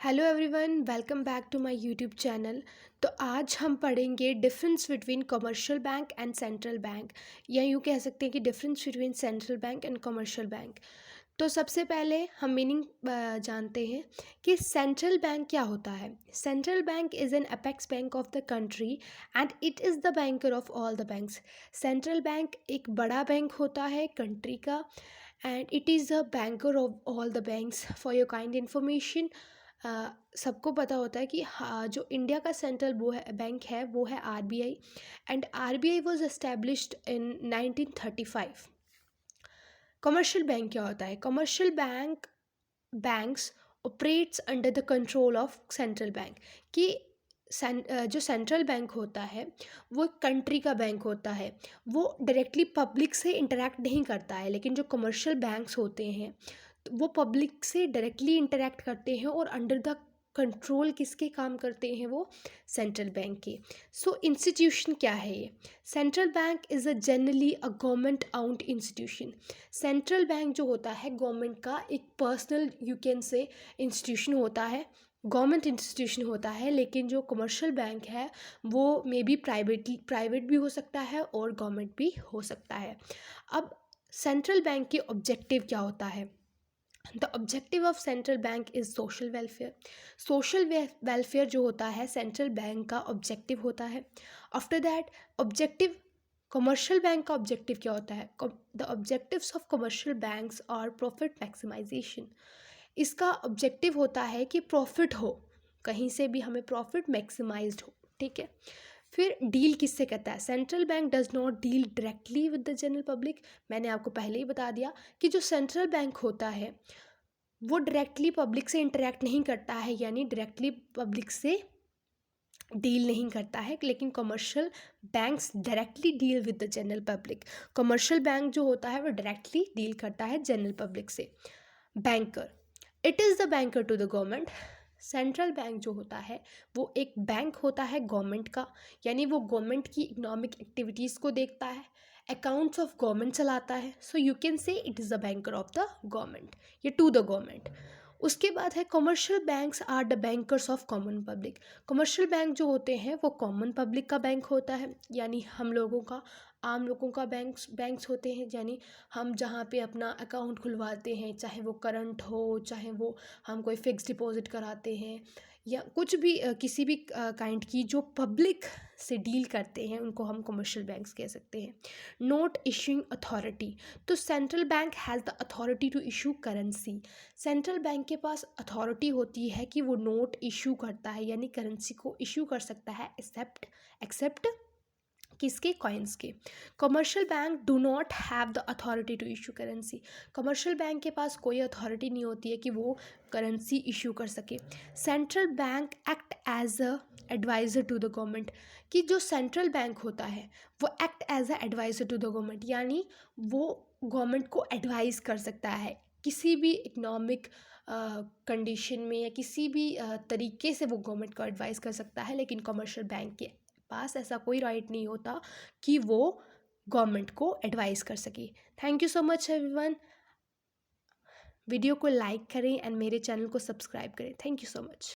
Hello everyone, welcome back to my YouTube channel. तो आज हम पढ़ेंगे difference between commercial bank and central bank, या यूँ कह सकते हैं कि difference between central bank and commercial bank. तो सबसे पहले हम मीनिंग जानते हैं कि सेंट्रल बैंक क्या होता है। Central bank is an apex bank of the country and it is the banker of all the banks. Central bank एक बड़ा बैंक होता है कंट्री का, and it is the banker of all the banks. For your kind information, सबको पता होता है कि हाँ, जो इंडिया का सेंट्रल वो है बैंक है वो है RBI, and RBI was established in 1935। Commercial bank क्या होता है? Commercial banks operates under the control of central bank. कि जो सेंट्रल बैंक होता है वो कंट्री का बैंक होता है, वो डायरेक्टली पब्लिक से इंटरेक्ट नहीं करता है। लेकिन जो कमर्शियल बैंक्स होते हैं तो वो पब्लिक से डायरेक्टली इंटरेक्ट करते हैं और अंडर द कंट्रोल किसके काम करते हैं? वो सेंट्रल बैंक के। सो इंस्टीट्यूशन क्या है ये? Central bank is a generally a government आउंड institution. Central bank जो होता है गवर्नमेंट का एक पर्सनल यू कैन से इंस्टीट्यूशन होता है, गवर्नमेंट इंस्टीट्यूशन होता है। लेकिन जो कमर्शियल बैंक है वो मे बी प्राइवेट भी हो सकता है और गवर्नमेंट भी हो सकता है। अब सेंट्रल बैंक के ऑब्जेक्टिव क्या होता है? The objective of central bank is social welfare. Social welfare जो होता है सेंट्रल बैंक का ऑब्जेक्टिव होता है। After that objective commercial bank का ऑब्जेक्टिव क्या होता है? The objectives of commercial banks are profit maximisation. इसका ऑब्जेक्टिव होता है कि प्रॉफिट हो, कहीं से भी हमें प्रॉफिट मैक्सिमाइज्ड हो। ठीक है। फिर डील किससे करता है? Central bank does not deal directly with the general public. मैंने आपको पहले ही बता दिया कि जो सेंट्रल बैंक होता है वो डायरेक्टली पब्लिक से इंटरेक्ट नहीं करता है, यानी डायरेक्टली पब्लिक से डील नहीं करता है। लेकिन commercial banks directly deal with the general public. Commercial bank जो होता है वो डायरेक्टली डील करता है जनरल पब्लिक से। Banker, it is the banker to the government. Central bank जो होता है वो एक बैंक होता है गवर्नमेंट का, यानी वो गवर्नमेंट की इकोनॉमिक एक्टिविटीज़ को देखता है, अकाउंट्स ऑफ गवर्नमेंट चलाता है। So you can say it is the banker of the government या टू द गवर्नमेंट। उसके बाद है commercial banks are the bankers of common public. Commercial bank जो होते हैं वो कॉमन पब्लिक का बैंक होता है, यानी हम लोगों का, आम लोगों का बैंक्स होते हैं। यानी हम जहाँ पे अपना अकाउंट खुलवाते हैं, चाहे वो करंट हो, चाहे वो हम कोई फिक्स डिपॉजिट कराते हैं, या कुछ भी किसी भी काइंड की जो पब्लिक से डील करते हैं, उनको हम कमर्शियल बैंक्स कह सकते हैं। नोट इशूइंग अथॉरिटी, तो central bank has the authority to issue currency. Central bank के पास अथॉरिटी होती है कि वो नोट इशू करता है, यानी करेंसी को इशू कर सकता है, एक्सेप्ट किसके? कॉइन्स के। Commercial bank do not have the authority to issue currency. Commercial bank के पास कोई अथॉरिटी नहीं होती है कि वो करेंसी इशू कर सके। Central bank act as a adviser to the government, कि जो सेंट्रल बैंक होता है वो act as a adviser to the government, यानी वो गवर्नमेंट को एडवाइज़ कर सकता है किसी भी इकोनॉमिक कंडीशन में, या किसी भी तरीके से वो गवर्नमेंट को एडवाइस कर सकता है। लेकिन कमर्शियल बैंक के पास ऐसा कोई राइट नहीं होता कि वो गवर्नमेंट को एडवाइस कर सके। Thank you so much everyone. Video को लाइक करें एंड मेरे चैनल को सब्सक्राइब करें। Thank you so much.